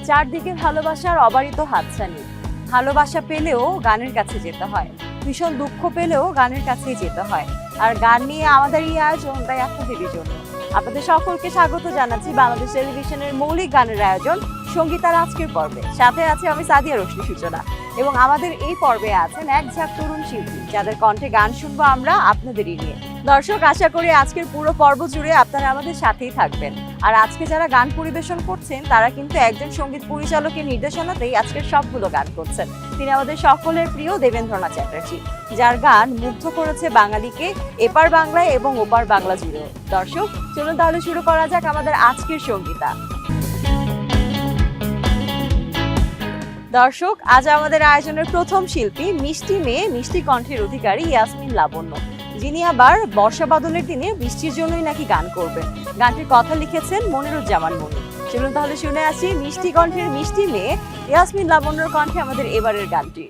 চারদিকে ভালোবাসার অবারিত হাতছানি। ভালোবাসা পেলেও গানের কাছে যেতে হয়, ভীষণ দুঃখ পেলেও গানের কাছেই যেতে হয়। আর গান নিয়ে আমাদের এই আয়োজন তাই আপনাদেরই জন্য। আপনাদের সকলকে স্বাগত জানাচ্ছি বাংলাদেশ টেলিভিশনের মৌলিক গানের আয়োজন সঙ্গীতার আজকের পর্বে। সাথে আছে আমি সাদিয়া রোশনি সূচনা, এবং আমাদের এই পর্বে আছেন এক ঝাঁক তরুণ শিল্পী যাদের কণ্ঠে গান শুনবো আমরা আপনাদেরই নিয়ে। দর্শক, আশা করি আজকের পুরো পর্ব জুড়ে আপনারা আমাদের সাথেই থাকবেন। আর আজকে যারা গান পরিবেশন করছেন তারা কিন্তু একজন সঙ্গীত পরিচালকের নির্দেশনাতেই আজকের সবগুলো গান করছেন। তিনি আমাদের সকলের প্রিয় দেবেন্দ্রনাথ চ্যাটার্জি, যার গান মুগ্ধ করেছে বাঙালিকে এপার বাংলায় এবং ওপার বাংলা জুড়েও। দর্শক, চলুন তাহলে শুরু করা যাক আমাদের আজকের সঙ্গীতা। দর্শক, আজ আমাদের আয়োজনের প্রথম শিল্পী মিষ্টি মেয়ে, মিষ্টি কণ্ঠের অধিকারী ইয়াসমিন লাবণ্য, যিনি আবার বর্ষা বাদলের দিনে বৃষ্টির জন্যই নাকি গান করবেন। গানটির কথা লিখেছেন মনিরুজ্জামান মনি। চলুন তাহলে শুনে আসি মিষ্টি কণ্ঠের মিষ্টি মেয়ে ইয়াসমিন লাবণ্যর কণ্ঠে আমাদের এবারের গানটি।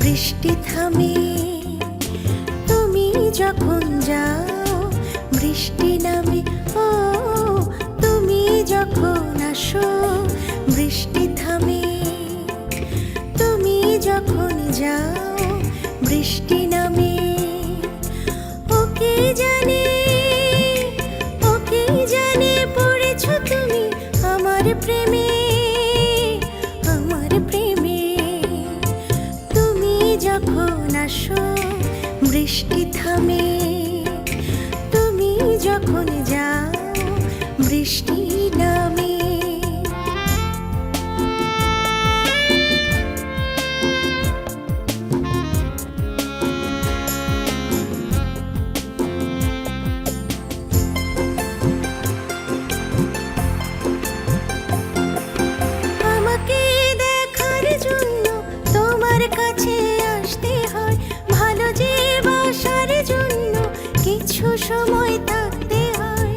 বৃষ্টি থামে, তুমি যখন যাও বৃষ্টি নামে। ও তুমি যখন আসো বৃষ্টি থামে, তুমি যখন যাও বৃষ্টি নামে। ওকে জানে পড়েছ তুমি আমার প্রেমে, আমার প্রেমে। যখন আসো বৃষ্টি থামে, তুমি যখন যাও বৃষ্টি নামে। আমাকে দেখার জন্য তোমার কাছে আসতে হয়, ভালো যে বাসার জন্য কিছু সময় থাকতে হয়।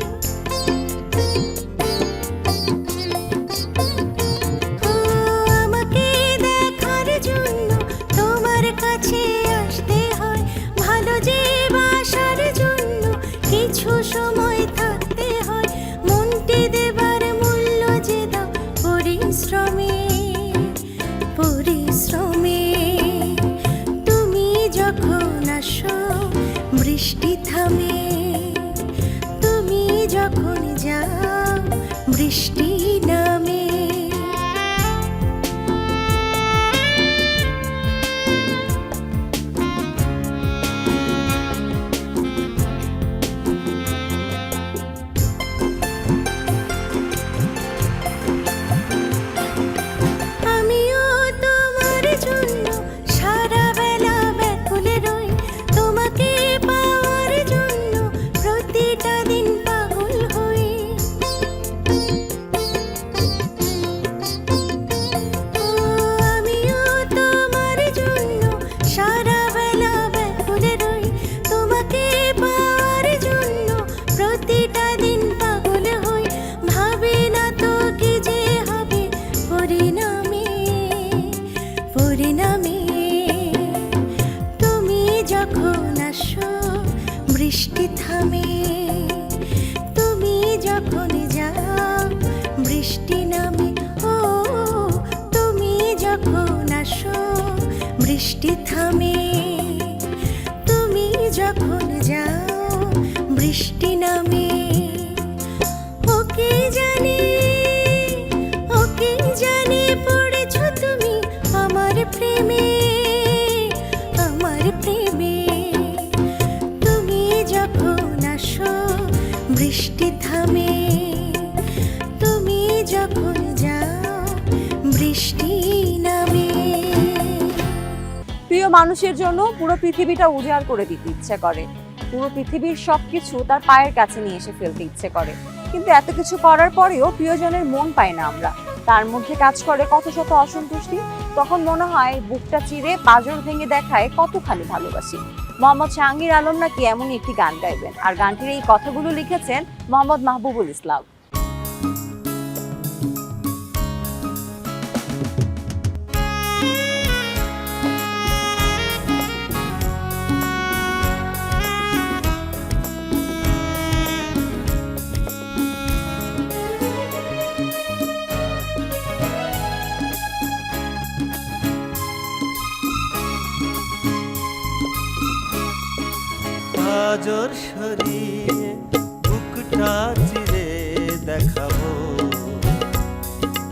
আমাকে দেখার জন্য তোমার কাছে আসতে হয়, ভালো যে বাসার জন্য কিছু সময় থাকতে হয়। মনটি দেবার মূল্য যে দাও পরিশ্রমে, পরিশ্রমে। তুমি যখন আসো বৃষ্টি থামে, তুমি যখন যাও বৃষ্টি নামে। বৃষ্টি থামে, তুমি যখন যাও বৃষ্টি নামে। ও তুমি যখন আসো বৃষ্টি থামে, তুমি যখন যাও বৃষ্টি নামে। ওকে জানে পড়েছ তুমি আমার প্রেমে, আমার প্রেমে। যখন আসো বৃষ্টি থামে, তুমি যখন যাও বৃষ্টি নামে। প্রিয় মানুষের জন্য পুরো পৃথিবীটা উজাড় করে দিতে ইচ্ছে করে, পুরো পৃথিবীর সবকিছু তার পায়ের কাছে নিয়ে এসে ফেলতে ইচ্ছে করে, কিন্তু এত কিছু করার পরেও প্রিয়জনের মন পাই না আমরা। তার মধ্যে কাজ করে কত শত অসন্তুষ্টি, তখন মনে হয় বুকটা চিরে পাঁজর ভেঙে দেখায় কতখানি ভালোবাসি। মোহাম্মদ জাহাঙ্গীর আলম নাকি এমনই একটি গান গাইবেন, আর গানটির এই কথাগুলো লিখেছেন মোহাম্মদ মাহবুবুল ইসলাম। পাঁজর সরিয়ে বুকটা চিরে দেখাবো,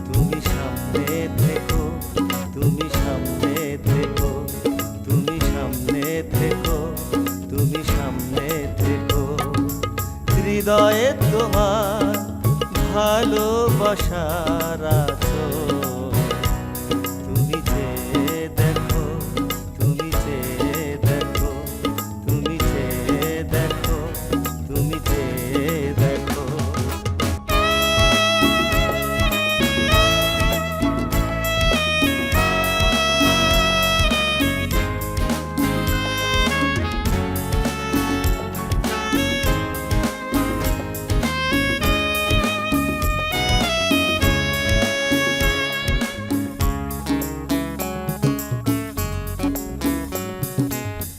তুমি সামনে থেকো, তুমি সামনে থেকো, তুমি সামনে থেকো, তুমি সামনে থেকো। হৃদয়ে তোমার ভালোবাসার আঁচল, তুমি চেয়ে দেখো, তুমি চেয়ে দেখো, তুমি চেয়ে দেখো, তুমি চেয়ে দেখো।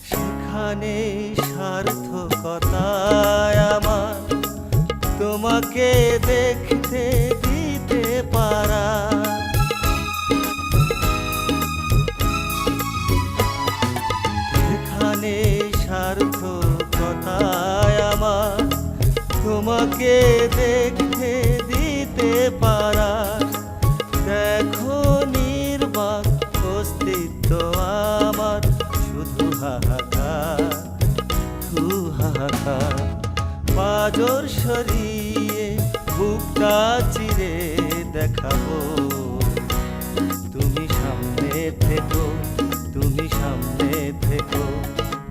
সেখানে সার্থকতায় আমার তোমাকে দেখতে দিতে পারা, সেখানে সার্থকতায় আমার তোমাকে দেখতে দিতে পারা। দেখো নির্বাক অস্তিত্ব আমার শুধু হাহাকার, হাহাকার। পাঁজর সরিয়ে বুকটা চিরে দেখাবো, তুমি সামনে থেকো, তুমি সামনে থেকো,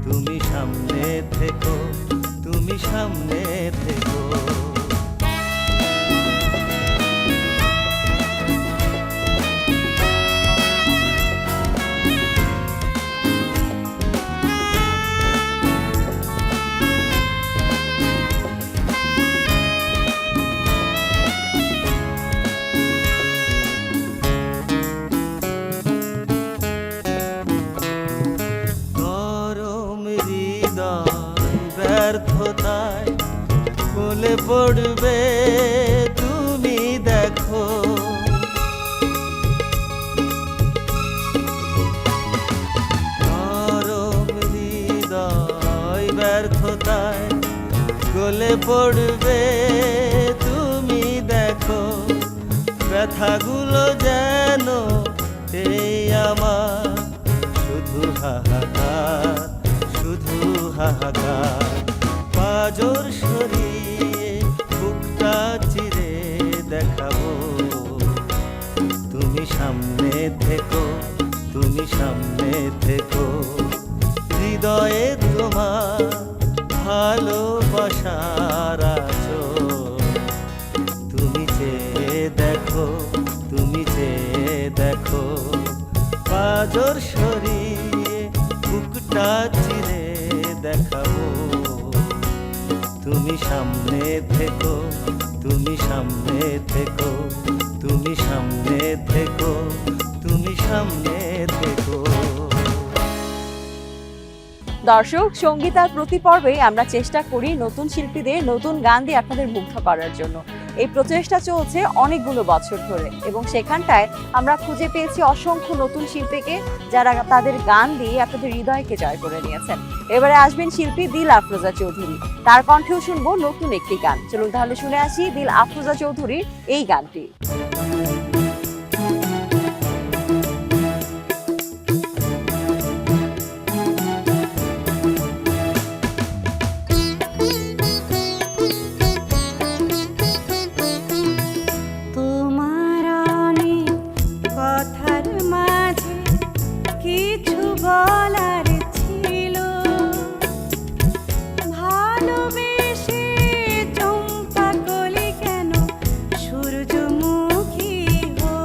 তুমি সামনে থেকো, তুমি সামনে থেকো। ব্যর্থতায় বলে পড়বে তুমি দেখো, নরম হৃদয় ব্যর্থতায় গলে পড়বে তুমি দেখো। ব্যথাগুলো যেন এই আমার শুধু হাহাকার, শুধু হাহাকার। পাঁজর সরিয়ে বুকটা চিরে দেখাবো, তুমি সামনে থেকো, তুমি সামনে থেকো। হৃদয়ে তোমার ভালোবাসার আঁচল, তুমি চেয়ে দেখো, তুমি চেয়ে দেখো। পাঁজর সরিয়ে বুকটা চিরে দেখাবো, তুমি সামনে থেকো, তুমি সামনে থেকো, তুমি সামনে থেকো, তুমি সামনে থেকো। দর্শক, সঙ্গীত আর প্রতি পর্বেই আমরা চেষ্টা করি নতুন শিল্পীদের নতুন গান দিয়ে আপনাদের মুগ্ধ করার জন্য। এই প্রচেষ্টা চলছে অনেকগুলো বছর ধরে, এবং সেখানটায় আমরা খুঁজে পেয়েছি অসংখ্য নতুন শিল্পীকে যারা তাদের গান দিয়ে আপনাদের হৃদয়কে জয় করে নিয়েছেন। এবারে আসবেন শিল্পী দিল আফরোজা চৌধুরী, তার কণ্ঠেও শুনবো নতুন একটি গান। চলুন তাহলে শুনে আসি দিল আফরোজা চৌধুরীর এই গানটি। বলার ছিল ভালোবেসে চম্পা কলি কেন সূর্যমুখী হলো।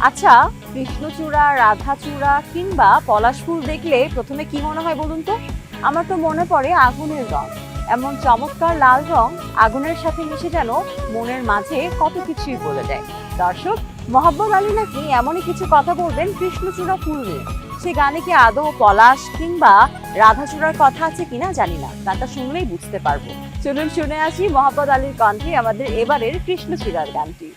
আচ্ছা, কৃষ্ণচূড়া, রাধাচূড়া কিংবা পলাশ ফুল দেখলে প্রথমে কি মনে হয় বলুন তো? আমার তো মনে পড়ে আগুনের রং। এমন চমৎকার লাল রং আগুনের সাথে মিশে যেন মনের মাঝে কত কিছুই বলে দেয়। দর্শক, মোহাম্মদ আলী নাকি এমনই কিছু কথা বলবেন কৃষ্ণচূড়া ফুল নিয়ে। সে গানে কি আদৌ পলাশ কিংবা রাধাচূড়ার কথা আছে কিনা জানি না, গানটা শুনলেই বুঝতে পারবো। চলুন শুনে আসি মোহাম্মদ আলীর কণ্ঠে আমাদের এবারের কৃষ্ণচূড়ার গানটি।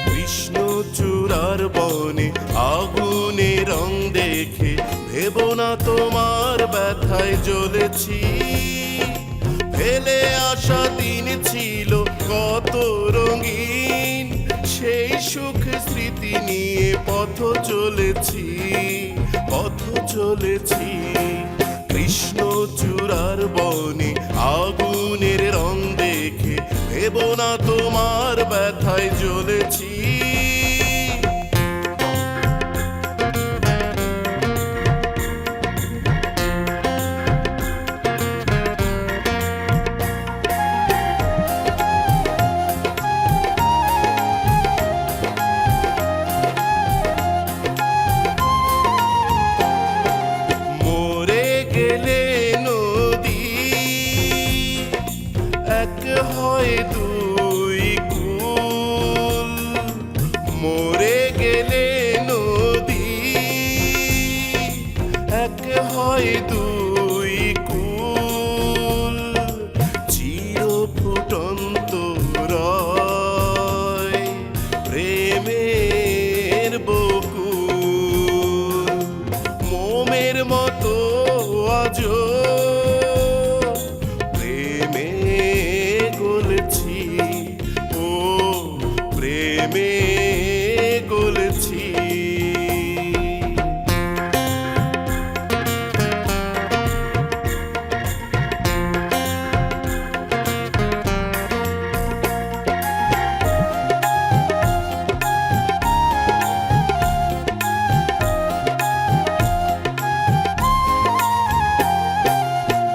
কৃষ্ণচূড়ার বনে আগুনে রং দেখে ভেবো না তোমার ব্যথায় জ্বলেছি। ফেলে আসা দিন ছিল কত রঙিন, সেই সুখ স্মৃতি নিয়ে পথ চলেছি, পথ চলেছি। কৃষ্ণচূড়ার বনে আগুনের রং দেখে ভেবো না তোমার ব্যথায় জ্বলেছি। মরে গেলে নদী এক হয় দুই কুল, মরে গেলে নদী এক হয় দুই কুল, চির ফুটন্ত রয় প্রেমের বকুল। মোমের মতো আজো প্রেমে গলেছি, ও প্রেমে গলেছি।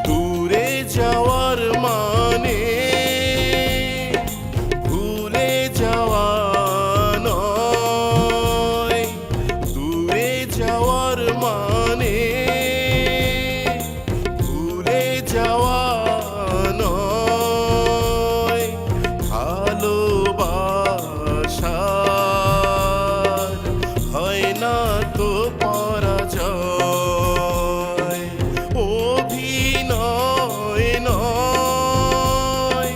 দূরে যাওয়ার মানে ভুলে যাওয়া নয়, দূরে যাওয়ার মানে ভুলে যাওয়া নয়। ভালোবাসার হয় না তো পরাজয়, অভিনয় নয়,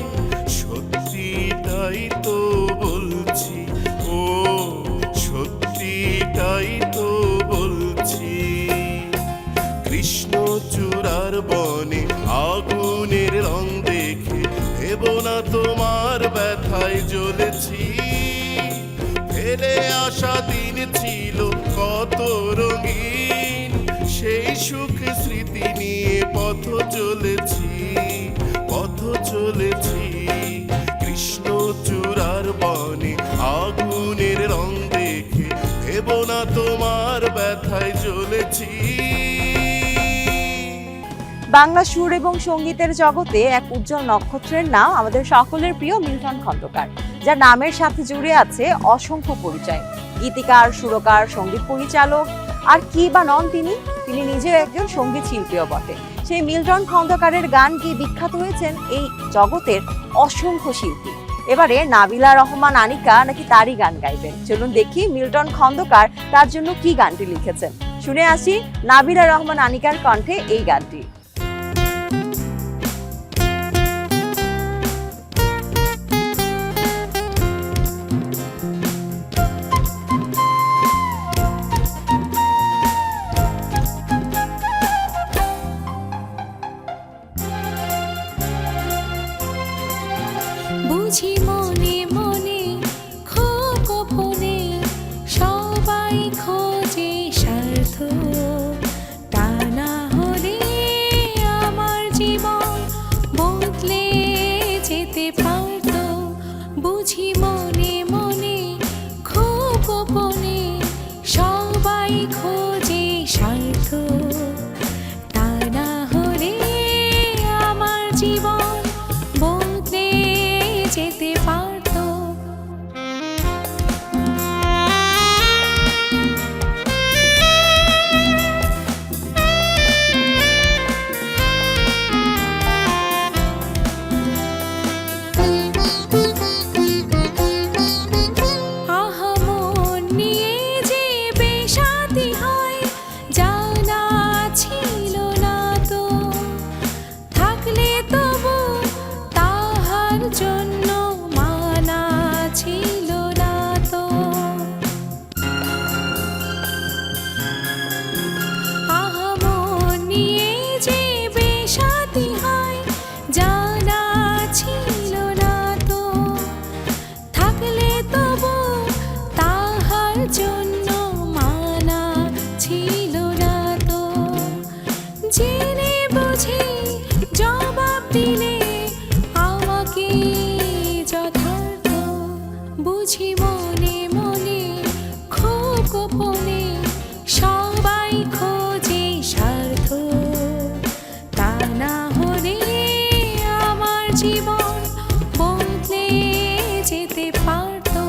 সত্যিটাই তো বলছি, ও সত্যিটাই তো বলছি। কৃষ্ণচূড়ার বনে আগুনের রং দেখে ভেবো না তোমার ব্যথায় জ্বলেছি। ফেলে আসা দিন ছিল কত রঙিন, সেই সুখ স্মৃতি নিয়ে পথ চলেছি, পথ চলেছি। কৃষ্ণচূড়ার বনে আগুনের রং দেখে ভেবো না তোমার ব্যথায় জ্বলেছি। বাংলা সুর এবং সঙ্গীতের জগতে এক উজ্জ্বল নক্ষত্রের নাম আমাদের সকলের প্রিয় মিল্টন খন্দকার, যার নামের সাথে জুড়ে আছে অসংখ্য পরিচয়। গীতিকার, সুরকার, সঙ্গীত পরিচালক, আর কি বা নন তিনি? তিনি নিজেও একজন সঙ্গীত শিল্পীও বটে। সেই মিল্টন খন্দকারের গান গিয়ে বিখ্যাত হয়েছেন এই জগতের অসংখ্য শিল্পী। এবারে নাবিলা রহমান আনিকা নাকি তারই গান গাইবেন। চলুন দেখি মিল্টন খন্দকার তার জন্য কি গানটি লিখেছেন। শুনে আসি নাবিলা রহমান আনিকার কণ্ঠে এই গানটি। বুঝি মনে মনে খুব গোপনে সবাই খোঁজে স্বার্থ, তা না হলে আমার জীবন বদলে যেতে পারত। বুঝি মনে মনে খুব গোপনে সবাই যথার্থ বুঝি মনে মনে খুব গোপনে সবাই খোঁজে স্বার্থ তা না হলে আমার জীবন বদলে যেতে পারতো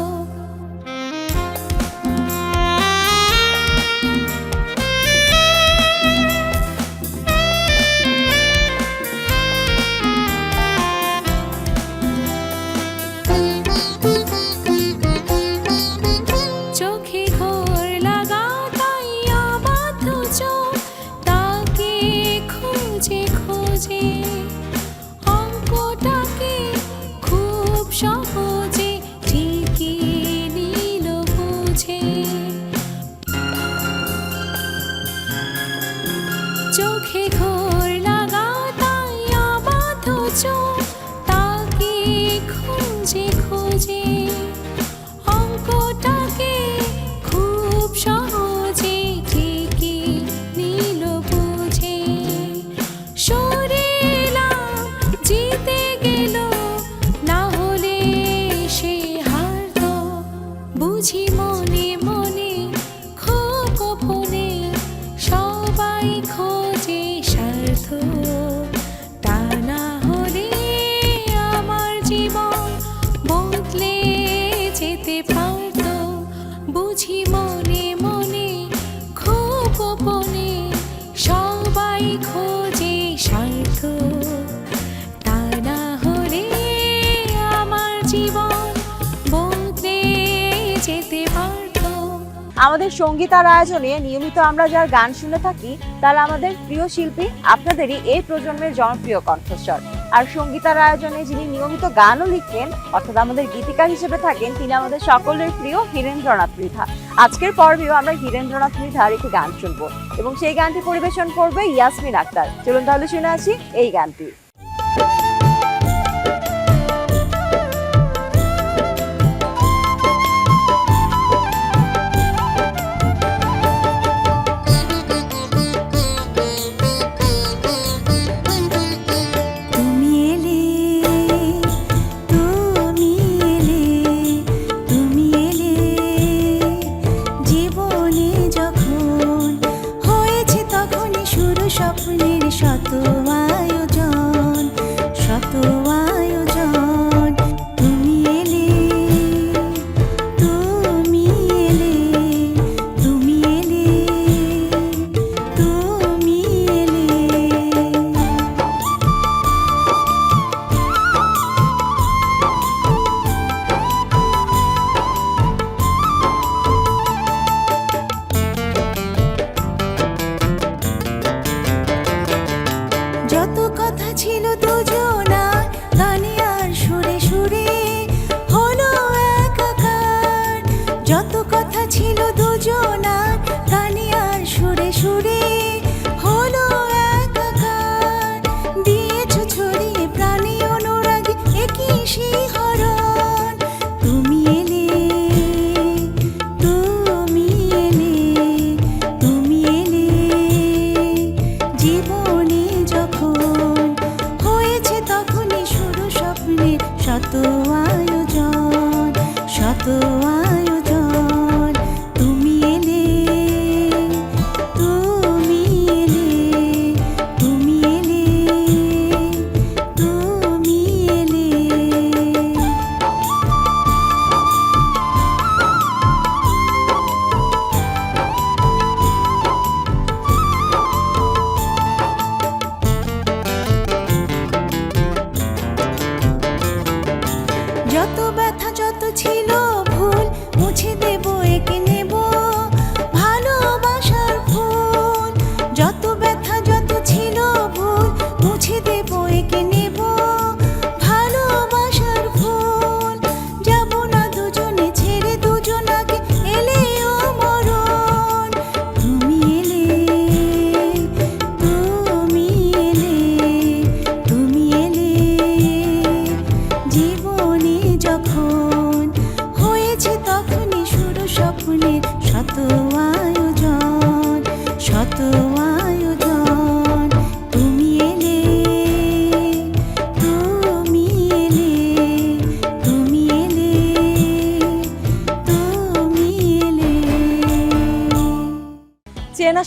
চোখে ঘোর লাগা তাই অবাধ্য চোখ তাকে খুঁজে খুঁজে অঙ্কটাকে খুব সহজে ঠিকই নিল বুঝে চোখে ঘোর লাগা তাই অবাধ্য চোখ তাকে খুঁজে খুঁজে অঙ্কটাকে খুব সহজে ঠিকই নিল বুঝে শরীরাম জিতে গেল না হলে সে হারতো বুঝি মনে মনে খুব গোপনে সবাই খোঁজে স্বার্থ তা না হলে আমার জীবন বদলে যেতে পারতো বুঝি মনে মনে খুব গোপনে সবাই খোঁজে স্বার্থ তা না হলে আমার জীবন বদলে যেতে পারতো আমাদের সঙ্গীতার আয়োজনে নিয়মিত আমরা যার গান শুনে থাকি তারা আমাদের প্রিয় শিল্পী, আপনাদেরই এই প্রজন্মের জনপ্রিয় কণ্ঠস্বর। আর সঙ্গীতার আয়োজনে যিনি নিয়মিত গানও লিখেন অর্থাৎ আমাদের গীতিকার হিসেবে থাকেন, তিনি আমাদের সকলের প্রিয় হীরেন্দ্রনাথ মৃধা। আজকের পর্বেও আমরা হীরেন্দ্রনাথ মৃধার একটি গান শুনবো এবং সেই গানটি পরিবেশন করবে ইয়াসমিন আক্তার। চলুন তাহলে শুনে আসি এই গানটি। তুমি এলে তুমি এলে তুমি এলে জীবনে যখন হয়েছে তখনই শুরু স্বপ্নের শত আয়োজন শত আয়োজন তুমি এলে তুমি এলে তুমি এলে তুমি এলে যত কথা ছিল দুজনার গানে আর সুরে সুরে হলো একাকার যত কথা ছিল দুজনার গানে আর সুরে সুরে হলো একাকার দিয়েছো ছড়িয়ে প্রাণী অনুরাগে একই শিহরণ তুমি এলে তুমি এলে তুমি এলে জীবনে যখন হয়েছে তখনই শুরু স্বপ্নের শত আয়োজন শত আয়োজন তুমি এলে তুমি এলে তুমি এলে তুমি এলে যত ব্যথা যত ছিল ভুল মুছে দেব একে নেব ভালোবাসার ফুল যত ব্যথা যত ছিল ভুল মুছে দেব একে নেব ভালোবাসার ফুল যাব না দুজনে ছেড়ে দুজনাকে এলেও মরণ তুমি এলে তুমি এলে তুমি এলে জীবনে যখন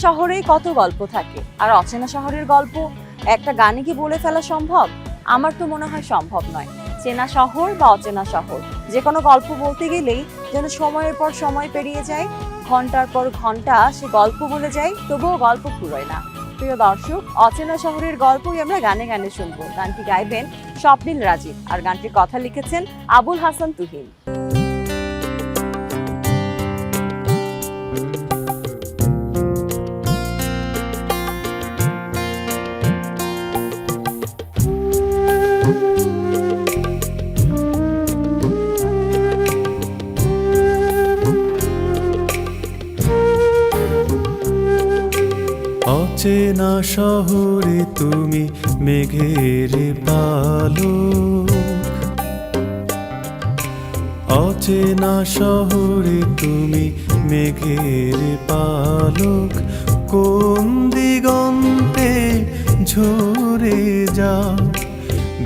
শহরেই কত গল্প থাকে, আর অচেনা শহরের গল্প একটা গানে কি বলে ফেলা সম্ভব? আমার তো মনে হয় সম্ভব নয়। চেনা শহর বা অচেনা শহর, যে কোনো গল্প বলতে গেলেই যেন সময়ের পর সময় পেরিয়ে যায়, ঘন্টার পর ঘন্টা সে গল্প বলে যায়, তবুও গল্প ফুরোয় না। প্রিয় দর্শক, অচেনা শহরের গল্পই আমরা গানে গানে শুনবো। গানটি গাইবেন স্বপ্নিল রাজীব, আর গানটির কথা লিখেছেন আবুল হাসান তুহিন। অচেনা শহরে তুমি মেঘের পালক, অচেনা শহরে তুমি মেঘের পালক, কোন দিগন্তে ঝরে যাও,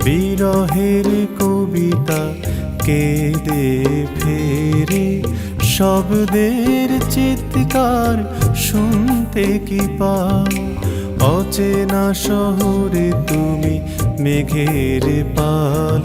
বিরহের কবিতা কেঁদে ফেরে, শব্দের চিৎকার শুনতে কি পাও, অচেনা শহরে তুমি মেঘের পালক।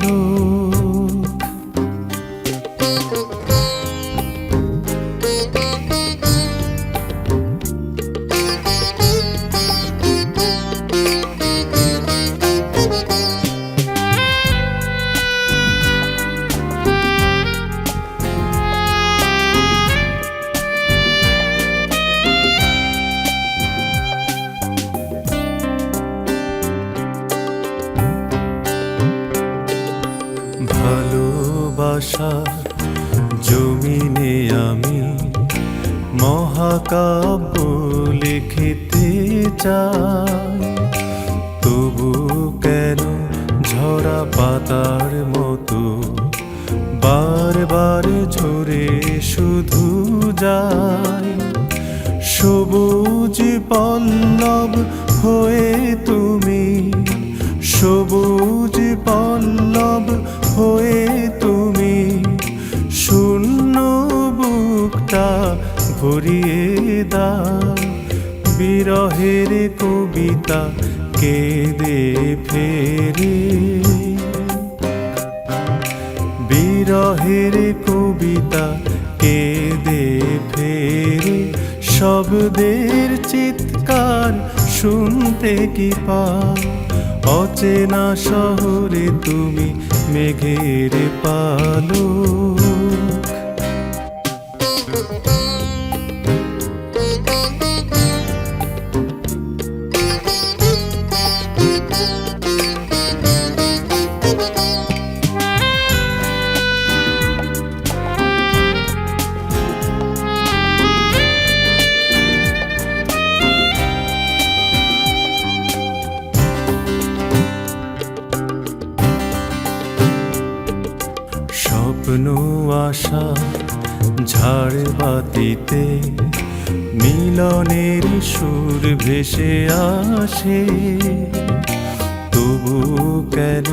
ভালোবাসার জমিনে আমি মহাকাব্য লিখতে চাই, তবু কেন ঝরা পাতার মতো বারবার ঝরে শুধু যায়, সবুজ পল্লব হয়ে তুমি, সবুজ পল্লব হয়ে তুমি, শূন্য বুকটা ভরিয়ে দাও, বিরহের কবিতা কেঁদে ফেরে, বিরহের কবিতা কেঁদে ফেরে, শব্দের চিৎকার শুনতে কি পাও, অচেনা শহরে তুমি মেঘের পালক। স্বপ্ন আশা ঝাড় বাতিতে মিলনের সুর ভেসে আসে, তবু কেন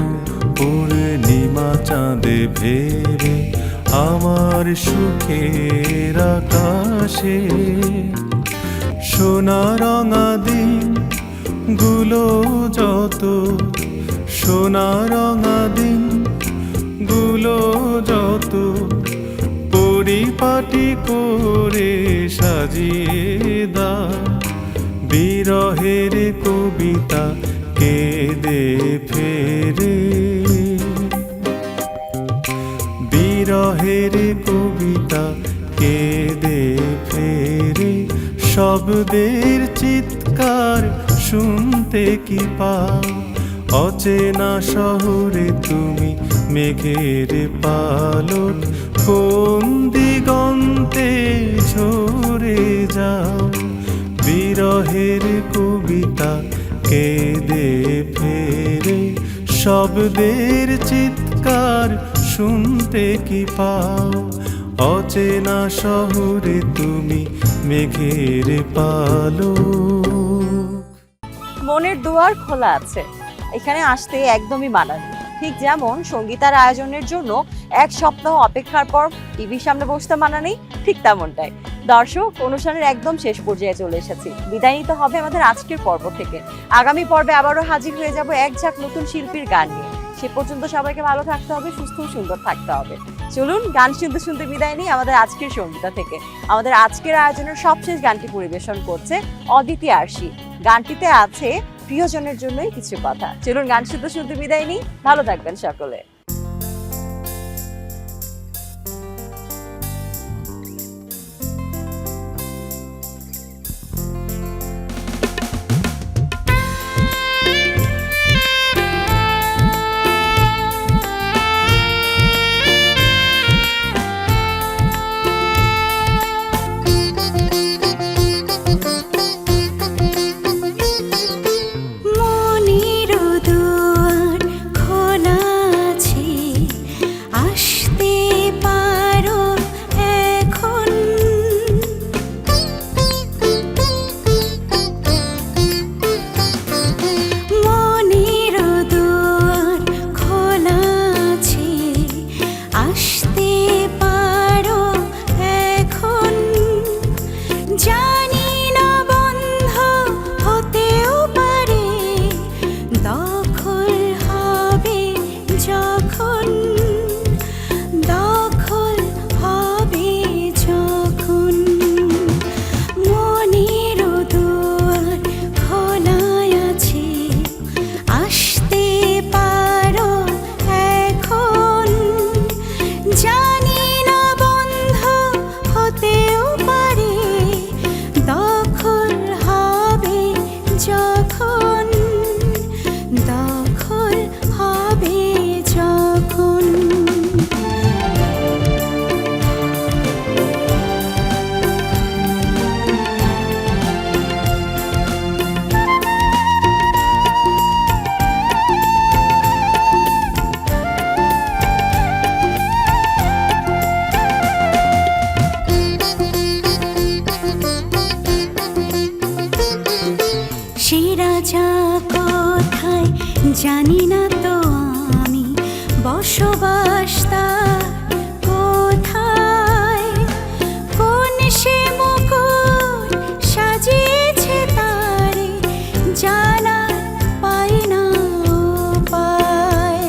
পূর্ণিমা চাঁদে ভেবে আমার সুখের আকাশে, সোনা রঙা দিন গুলো যত, সোনা রঙা দিন গুলো যত, পরিপাটি করে সাজিয়ে দাও, বিরহের কবিতা কেঁদে ফেরে, বিরহের কবিতা কেঁদে ফেরে, শব্দের চিৎকার শুনতে কি পাও, অচেনা শহরে তুমি মেঘের পালক, কোন দিগন্তে ঝরে যাও, বিরহের কবিতা কেঁদে ফেরে, শব্দের চিৎকার শুনতে কি পাও, অচেনা শহরে তুমি মেঘের পালক। মনের দুয়ার খোলা আছে, এখানে আসতে একদমই মানা নেই। ঠিক যেমন সঙ্গীতার আয়োজনের জন্য এক সপ্তাহ অপেক্ষার পর টিভির সামনে বসতে মানা নেই, ঠিক তেমনটাই দর্শক, অনুষ্ঠানের একদম শেষ পর্যায়ে চলে এসেছি। বিদায় নিতে হবে আমাদের আজকের পর্ব থেকে। আগামী পর্বে আবারও হাজির হয়ে যাব এক ঝাঁক নতুন শিল্পীর গান নিয়ে। সে পর্যন্ত সবাইকে ভালো থাকতে হবে, সুস্থ ও সুন্দর থাকতে হবে। চলুন গান শুনতে শুনতে বিদায় নিই আমাদের আজকের সঙ্গীতা থেকে। আমাদের আজকের আয়োজনের সবশেষ গানটি পরিবেশন করছে অদিতি আরশি। গানটিতে আছে প্রিয়জনের জন্যই কিছু কথা। চলুন গান শুনতে শুনতে বিদায় নিই। ভালো থাকবেন সকলে। মনের দুয়ার খোলা আছে, আসতে পারো এখন। মনের দুয়ার খোলা আছে, আসতে পারো এখন। জানি না বন্ধ হতেও পারে, দখল হবে যখন, দখল হবে যখন। মনের দুয়ার খোলা আছে, আসতে পারো এখন। জানি না বন্ধ হতেও পারে, দখল হবে যখন, দখল হবে যখন। সে রাজা কোথায় জানি না তো আমি, বসবাস তার কোথায়। কোন সে মুকুট সাজিয়েছে তারে, জানার পাই না উপায়।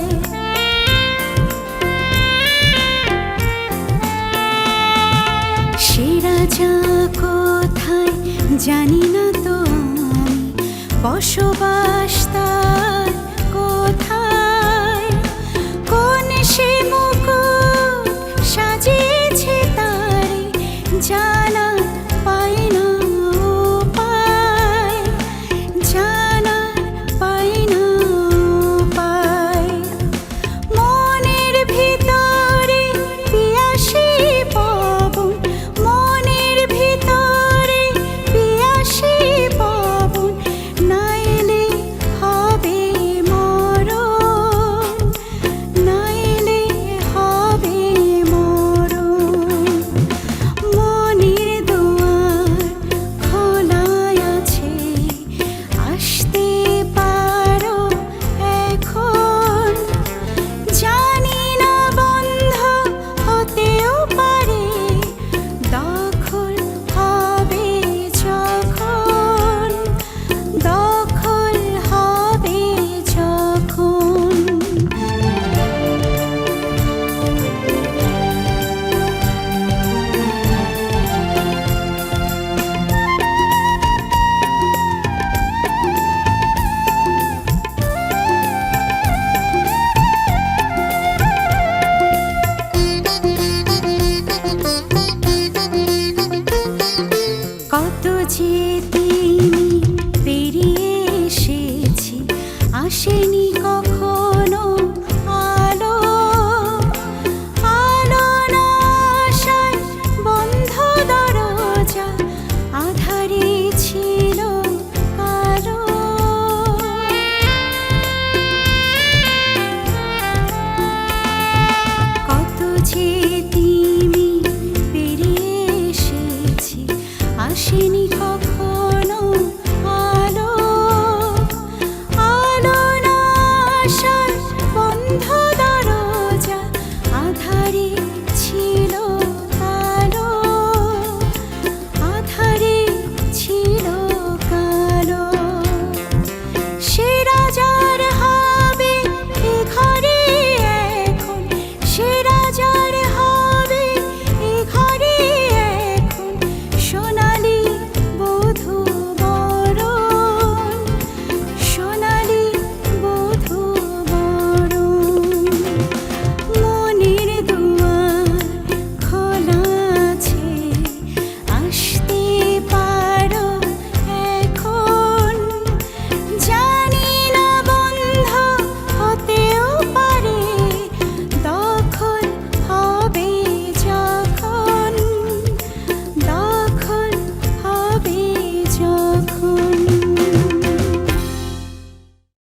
সে রাজা কোথায় জানি না তো আমি, বসবাস তার